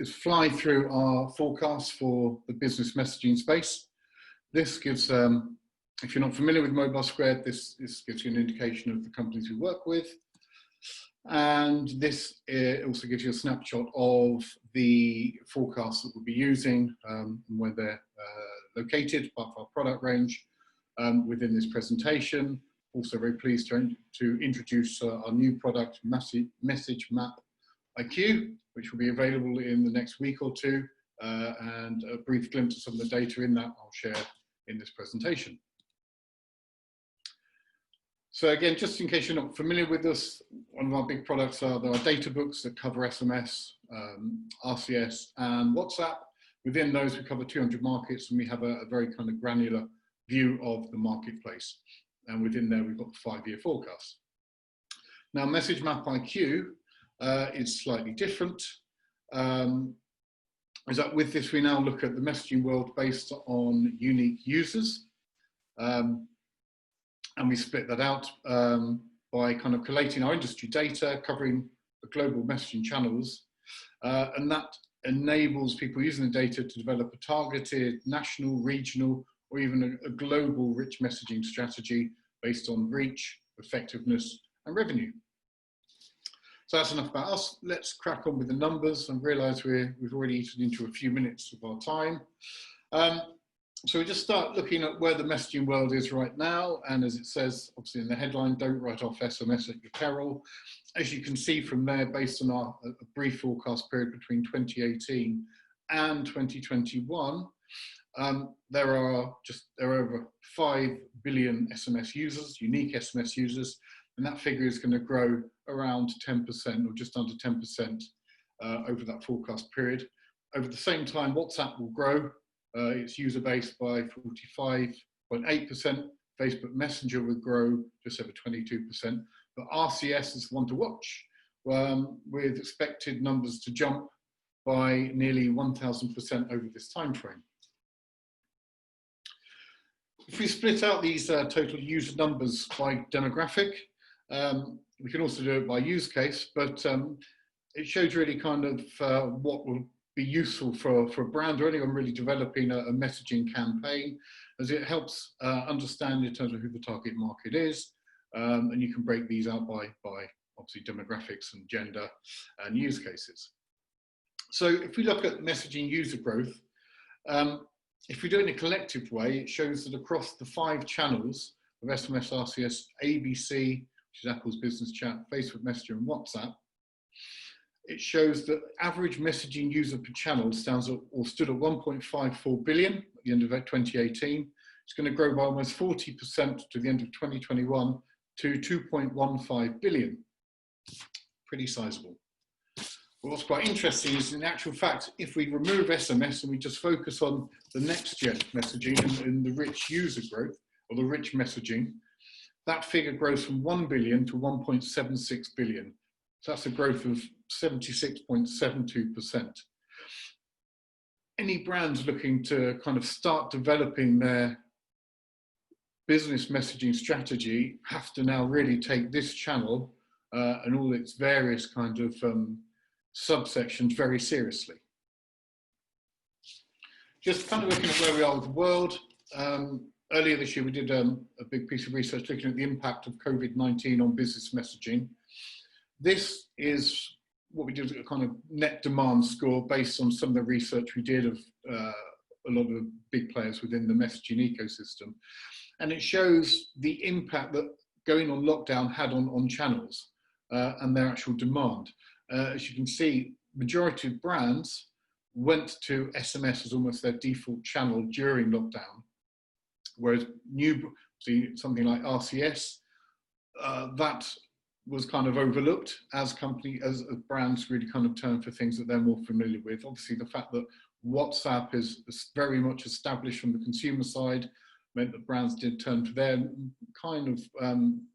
is fly through our forecast for the business messaging space. This gives, if you're not familiar with Mobile Squared, this gives you an indication of the companies we work with. And this also gives you a snapshot of the forecasts that we'll be using and where they're located, part of our product range within this presentation. Also very pleased to introduce our new product, Message Map IQ, which will be available in the next week or two, and a brief glimpse of some of the data in that I'll share in this presentation. So again, just in case you're not familiar with us, one of our big products are our data books that cover SMS, RCS and WhatsApp. Within those, we cover 200 markets, and we have a very kind of granular view of the marketplace. And within there, we've got the 5-year forecast. Now, Message Map IQ is slightly different. Is that with this, we now look at the messaging world based on unique users. And we split that out by kind of collating our industry data, covering the global messaging channels. And that enables people using the data to develop a targeted national, regional, or even a global rich messaging strategy based on reach, effectiveness, and revenue. So that's enough about us. Let's crack on with the numbers and realize we've already eaten into a few minutes of our time. So we just start looking at where the messaging world is right now. And as it says, obviously in the headline, don't write off SMS at your peril. As you can see from there, based on a brief forecast period between 2018 and 2021, there are over 5 billion SMS users, unique SMS users, and that figure is going to grow around 10% or just under 10% over that forecast period. Over the same time, WhatsApp will grow its user base by 45.8%. Facebook Messenger will grow just over 22%. But RCS is one to watch, with expected numbers to jump by nearly 1,000% over this time frame. If we split out these total user numbers by demographic, we can also do it by use case, but it shows really kind of what will be useful for a brand or anyone really developing a messaging campaign, as it helps understand in terms of who the target market is, and you can break these out by obviously demographics and gender and use cases. So if we look at messaging user growth, if we do it in a collective way, it shows that across the 5 channels of SMS, RCS, ABC, which is Apple's Business Chat, Facebook Messenger and WhatsApp, it shows that average messaging user per channel stood at 1.54 billion at the end of 2018. It's going to grow by almost 40% to the end of 2021 to 2.15 billion. Pretty sizable. But what's quite interesting is, in actual fact, if we remove SMS and we just focus on the next gen messaging and the rich user growth, or the rich messaging, that figure grows from 1 billion to 1.76 billion. So that's a growth of 76.72%. Any brands looking to kind of start developing their business messaging strategy have to now really take this channel and all its various kind of subsections very seriously. Just kind of looking at where we are with the world. Earlier this year, we did a big piece of research looking at the impact of COVID-19 on business messaging. This is what we did, a kind of net demand score based on some of the research we did of a lot of the big players within the messaging ecosystem. And it shows the impact that going on lockdown had on channels and their actual demand. As you can see, majority of brands went to SMS as almost their default channel during lockdown, whereas something like RCS, that was kind of overlooked as brands really kind of turn for things that they're more familiar with. Obviously, the fact that WhatsApp is very much established from the consumer side meant that brands did turn to their kind of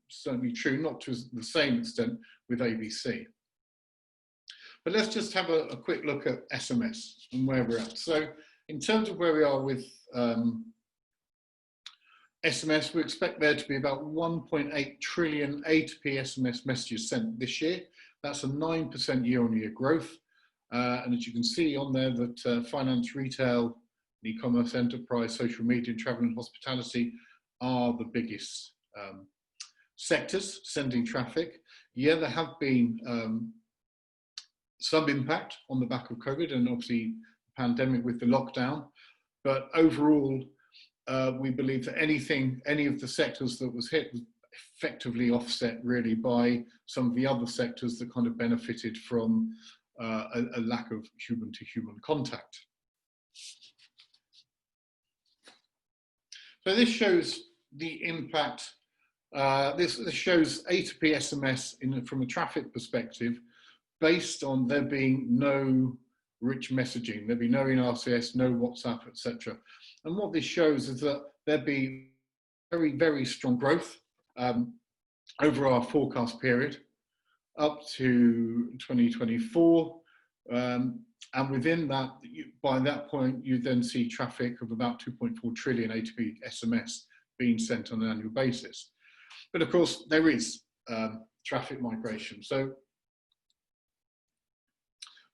certainly true, not to the same extent with ABC. But let's just have a quick look at SMS and where we're at. So in terms of where we are with SMS, we expect there to be about 1.8 trillion A2P SMS messages sent this year. That's a 9% year-on-year growth. And as you can see on there that finance, retail, e-commerce, enterprise, social media, travel and hospitality are the biggest sectors sending traffic. Yeah, there have been some impact on the back of COVID and obviously the pandemic with the lockdown, but overall, we believe that any of the sectors that was hit was effectively offset really by some of the other sectors that kind of benefited from a lack of human-to-human contact. So this shows the impact. This shows A2P SMS from a traffic perspective, based on there being no rich messaging, there be no in RCS, no WhatsApp, etc. And what this shows is that there'd be very, very strong growth over our forecast period up to 2024. And within that, by that point, you then see traffic of about 2.4 trillion A2P SMS being sent on an annual basis. But of course, there is traffic migration. So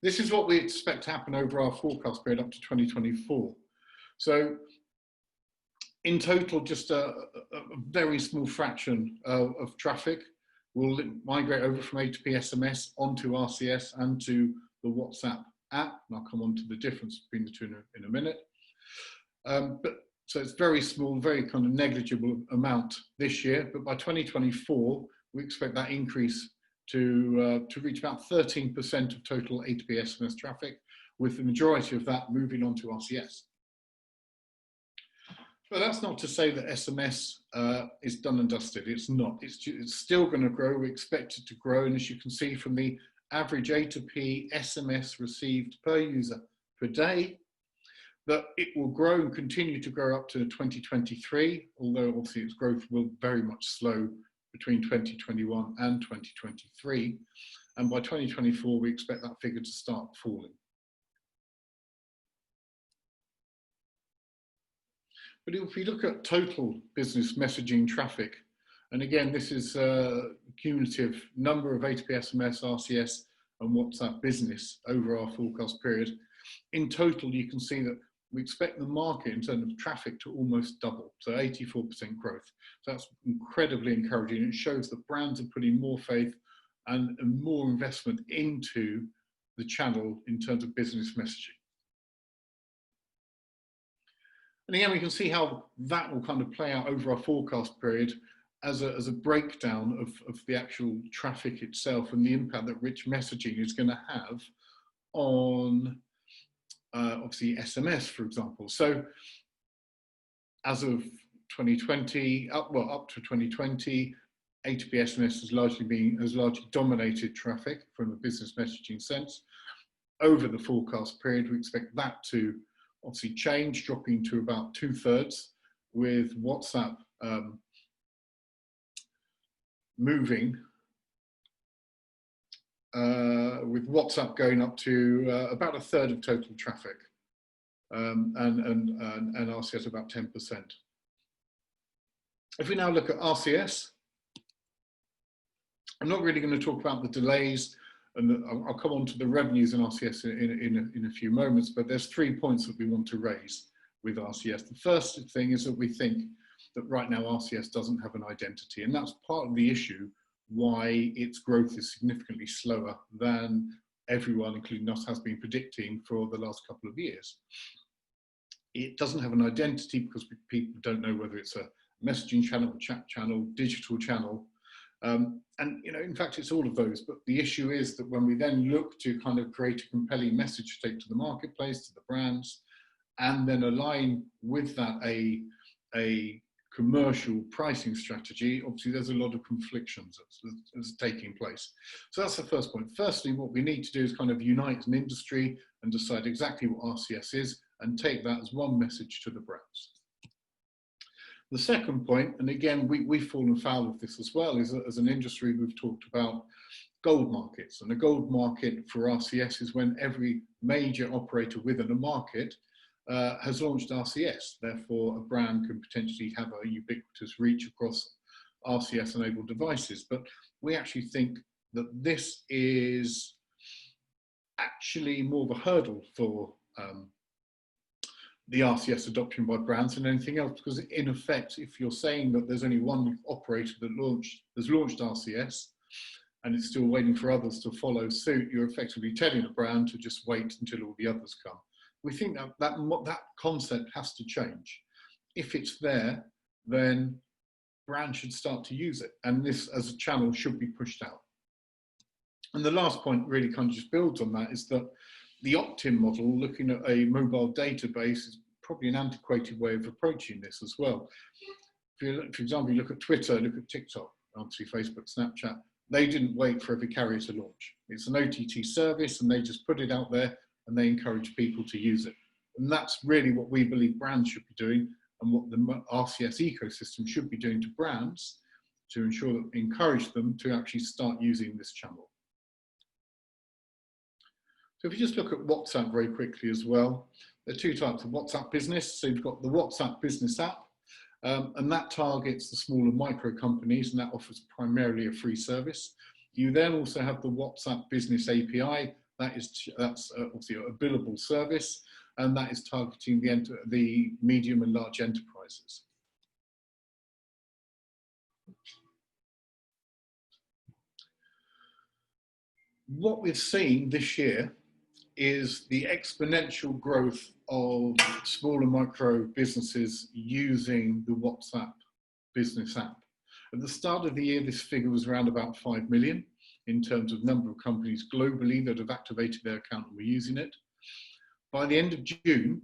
this is what we expect to happen over our forecast period up to 2024. So in total, just a very small fraction of traffic will migrate over from A2P SMS onto RCS and to the WhatsApp app. And I'll come on to the difference between the two in a minute. So it's very small, very kind of negligible amount this year, but by 2024, we expect that increase to reach about 13% of total A2P SMS traffic, with the majority of that moving on to RCS. But that's not to say that SMS is done and dusted. It's not. It's still going to grow. We expect it to grow. And as you can see from the average A2P SMS received per user per day, that it will grow and continue to grow up to 2023, although obviously its growth will very much slow between 2021 and 2023. And by 2024, we expect that figure to start falling. But if we look at total business messaging traffic, and again, this is a cumulative number of A2P SMS, RCS, and WhatsApp business over our forecast period, in total, you can see that we expect the market in terms of traffic to almost double, so 84% growth. So that's incredibly encouraging. It shows that brands are putting more faith and more investment into the channel in terms of business messaging. And again, we can see how that will kind of play out over our forecast period as a breakdown of the actual traffic itself and the impact that rich messaging is going to have on obviously SMS, for example. So as of 2020, up to 2020, A2P SMS has largely dominated traffic from a business messaging sense. Over the forecast period, we expect that to obviously change, dropping to about 2/3, with WhatsApp moving, with WhatsApp going up to about 1/3 of total traffic, and RCS about 10%. If we now look at RCS, I'm not really going to talk about the delays, and I'll come on to the revenues in RCS in a few moments, but there's 3 points that we want to raise with RCS. The first thing is that we think that right now RCS doesn't have an identity, and that's part of the issue why its growth is significantly slower than everyone, including us, has been predicting for the last couple of years. It doesn't have an identity because people don't know whether it's a messaging channel, chat channel, digital channel. And in fact, it's all of those. But the issue is that when we then look to kind of create a compelling message to take to the marketplace, to the brands, and then align with that a commercial pricing strategy, obviously there's a lot of conflictions that's taking place. So that's the first point. Firstly, what we need to do is kind of unite as an industry and decide exactly what RCS is and take that as one message to the brands. The second point, and again, we've fallen foul of this as well, is that as an industry, we've talked about gold markets. And a gold market for RCS is when every major operator within a market has launched RCS. Therefore, a brand can potentially have a ubiquitous reach across RCS-enabled devices. But we actually think that this is actually more of a hurdle for the RCS adoption by brands than anything else, because in effect, if you're saying that there's only one operator that has launched RCS and it's still waiting for others to follow suit, you're effectively telling a brand to just wait until all the others come. We think that concept has to change. If it's there, then brands should start to use it, and this as a channel should be pushed out. And the last point really kind of just builds on that, is that the opt-in model, looking at a mobile database, is probably an antiquated way of approaching this as well. For example, you look at Twitter, look at TikTok, obviously Facebook, Snapchat, they didn't wait for every carrier to launch. It's an OTT service and they just put it out there and they encourage people to use it. And that's really what we believe brands should be doing, and what the RCS ecosystem should be doing to brands to ensure that encourage them to actually start using this channel. So if you just look at WhatsApp very quickly as well, there are two types of WhatsApp business. So you've got the WhatsApp business app, and that targets the small and micro companies, and that offers primarily a free service. You then also have the WhatsApp business API. That's obviously a billable service, and that is targeting the medium and large enterprises. What we've seen this year is the exponential growth of small and micro businesses using the WhatsApp business app. At the start of the year, this figure was around about 5 million in terms of number of companies globally that have activated their account and were using it. By the end of June,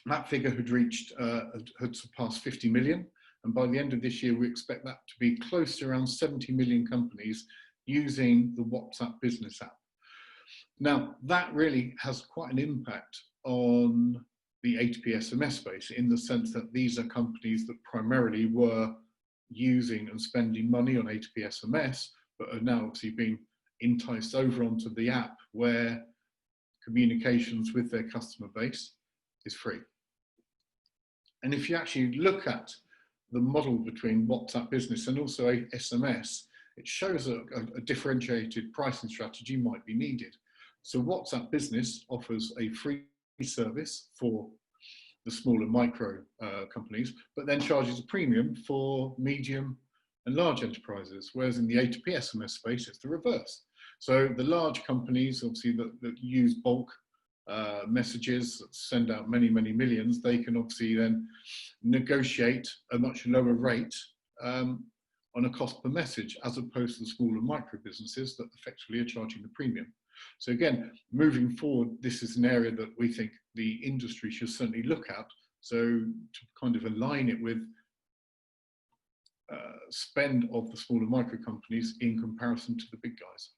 that figure had surpassed 50 million. And by the end of this year, we expect that to be close to around 70 million companies using the WhatsApp business app. Now, that really has quite an impact on the A2P SMS space, in the sense that these are companies that primarily were using and spending money on A2P SMS, but are now obviously being enticed over onto the app where communications with their customer base is free. And if you actually look at the model between WhatsApp Business and also SMS, it shows a differentiated pricing strategy might be needed. So WhatsApp Business offers a free service for the small and micro companies, but then charges a premium for medium and large enterprises, whereas in the A2P SMS space, it's the reverse. So the large companies, obviously, that use bulk messages, that send out many, many millions, they can obviously then negotiate a much lower rate on a cost per message, as opposed to the small and micro businesses that effectively are charging the premium. So again, moving forward, this is an area that we think the industry should certainly look at, so to kind of align it with spend of the small and micro companies in comparison to the big guys.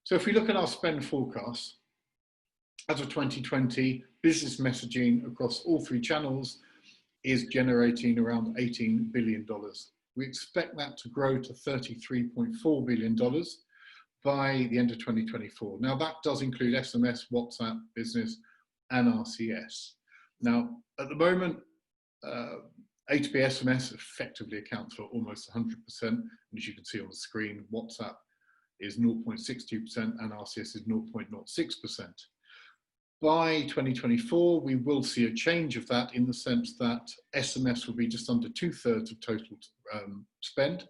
So if we look at our spend forecast, as of 2020, business messaging across all three channels is generating around $18 billion. We expect that to grow to $33.4 billion by the end of 2024. Now that does include SMS, WhatsApp, Business, and RCS. Now, at the moment, A2P SMS effectively accounts for almost 100%. And as you can see on the screen, WhatsApp is 0.62% and RCS is 0.06%. By 2024, we will see a change of that, in the sense that SMS will be just under 2/3 of total spend.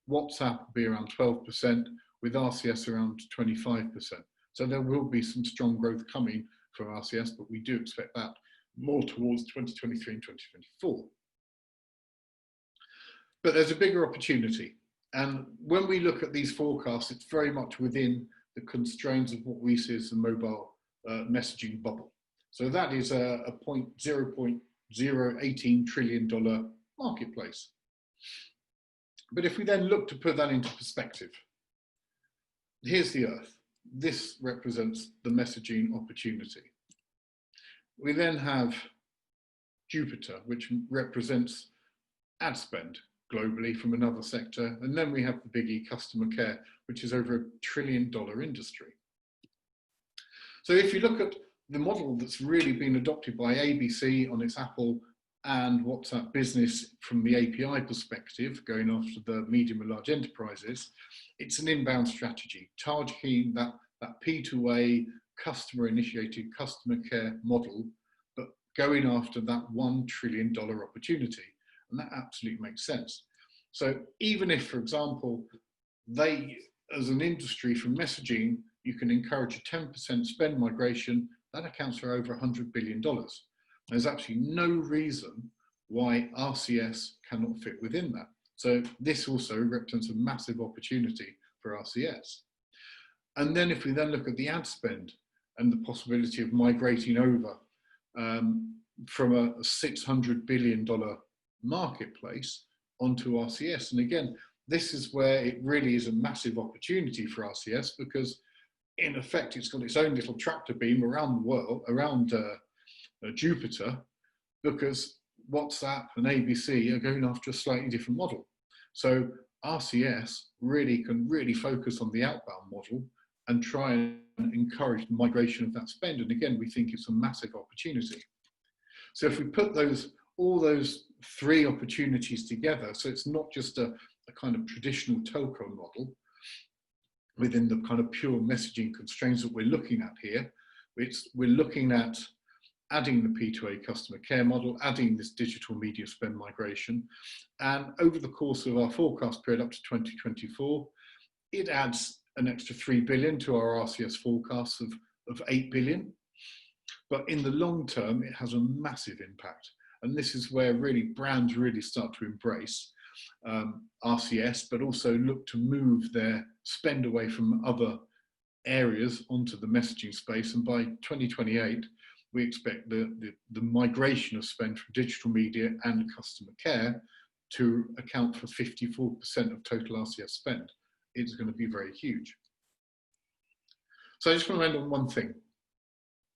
WhatsApp will be around 12%, with RCS around 25%. So there will be some strong growth coming from RCS, but we do expect that more towards 2023 and 2024. But there's a bigger opportunity. And when we look at these forecasts, it's very much within the constraints of what we see as the mobile messaging bubble. So that is a $0.018 trillion marketplace. But if we then look to put that into perspective, here's the Earth. This represents the messaging opportunity. We then have Jupiter, which represents ad spend globally from another sector. And then we have the biggie, customer care, which is over $1 trillion industry. So if you look at the model that's really been adopted by ABC on its Apple and WhatsApp Business from the API perspective, going after the medium and large enterprises, it's an inbound strategy, targeting that P2A customer-initiated customer care model, but going after that $1 trillion opportunity. And that absolutely makes sense. So even if, for example, they, as an industry from messaging, you can encourage a 10% spend migration, that accounts for over $100 billion. There's absolutely no reason why RCS cannot fit within that. So this also represents a massive opportunity for RCS. And then if we then look at the ad spend and the possibility of migrating over from a $600 billion marketplace onto RCS. And again, this is where it really is a massive opportunity for RCS, because in effect, it's got its own little tractor beam around the world, around Jupiter, because WhatsApp and ABC are going after a slightly different model. So RCS can really focus on the outbound model and try and encourage the migration of that spend. And again, we think it's a massive opportunity. So if we put all those three opportunities together, so it's not just a kind of traditional telco model within the kind of pure messaging constraints that we're looking at here, we're looking at adding the P2A customer care model, adding this digital media spend migration, and over the course of our forecast period up to 2024, it adds an extra 3 billion to our RCS forecasts of 8 billion. But in the long term, it has a massive impact. And this is where really brands really start to embrace RCS, but also look to move their spend away from other areas onto the messaging space. And by 2028, we expect the migration of spend from digital media and customer care to account for 54% of total RCS spend. It's going to be very huge. So I just want to end on one thing.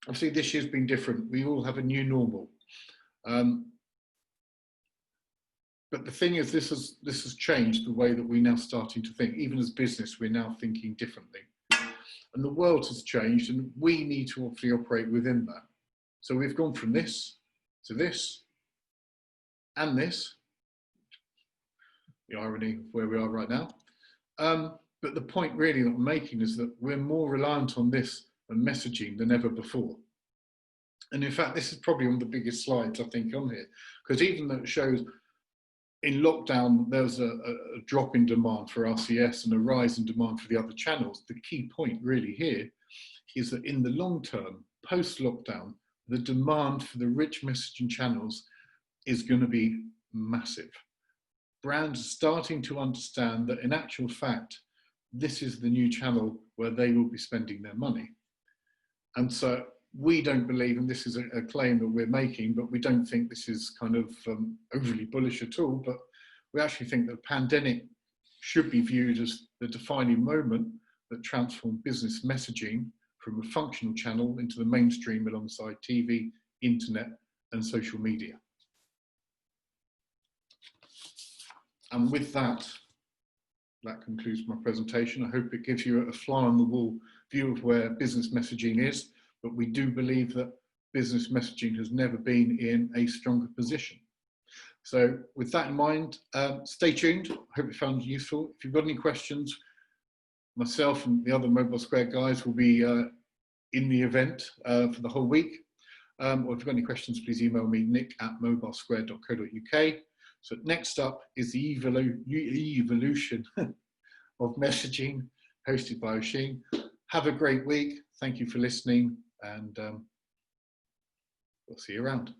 Obviously, this year's been different. We all have a new normal. But the thing is, this has changed the way that we're now starting to think. Even as business, we're now thinking differently. And the world has changed, and we need to obviously operate within that. So we've gone from this to this and this. The irony of where we are right now. But the point really that I'm making is that we're more reliant on this and messaging than ever before. And in fact, this is probably one of the biggest slides I think on here, because even though it shows in lockdown, there was a drop in demand for RCS and a rise in demand for the other channels. The key point really here is that in the long term, post-lockdown, the demand for the rich messaging channels is going to be massive. Brands are starting to understand that in actual fact, this is the new channel where they will be spending their money. And so we don't believe, and this is a claim that we're making, but we don't think this is kind of overly bullish at all, but we actually think that the pandemic should be viewed as the defining moment that transformed business messaging from a functional channel into the mainstream alongside TV, internet, and social media. And with that, that concludes my presentation. I hope it gives you a fly on the wall view of where business messaging is, but we do believe that business messaging has never been in a stronger position. So with that in mind, stay tuned. I hope you found it useful. If you've got any questions, myself and the other Mobile Square guys will be in the event for the whole week. Or if you've got any questions, please email me, nick@mobilesquare.co.uk. So next up is the evolution of messaging, hosted by Oisin. Have a great week. Thank you for listening, and we'll see you around.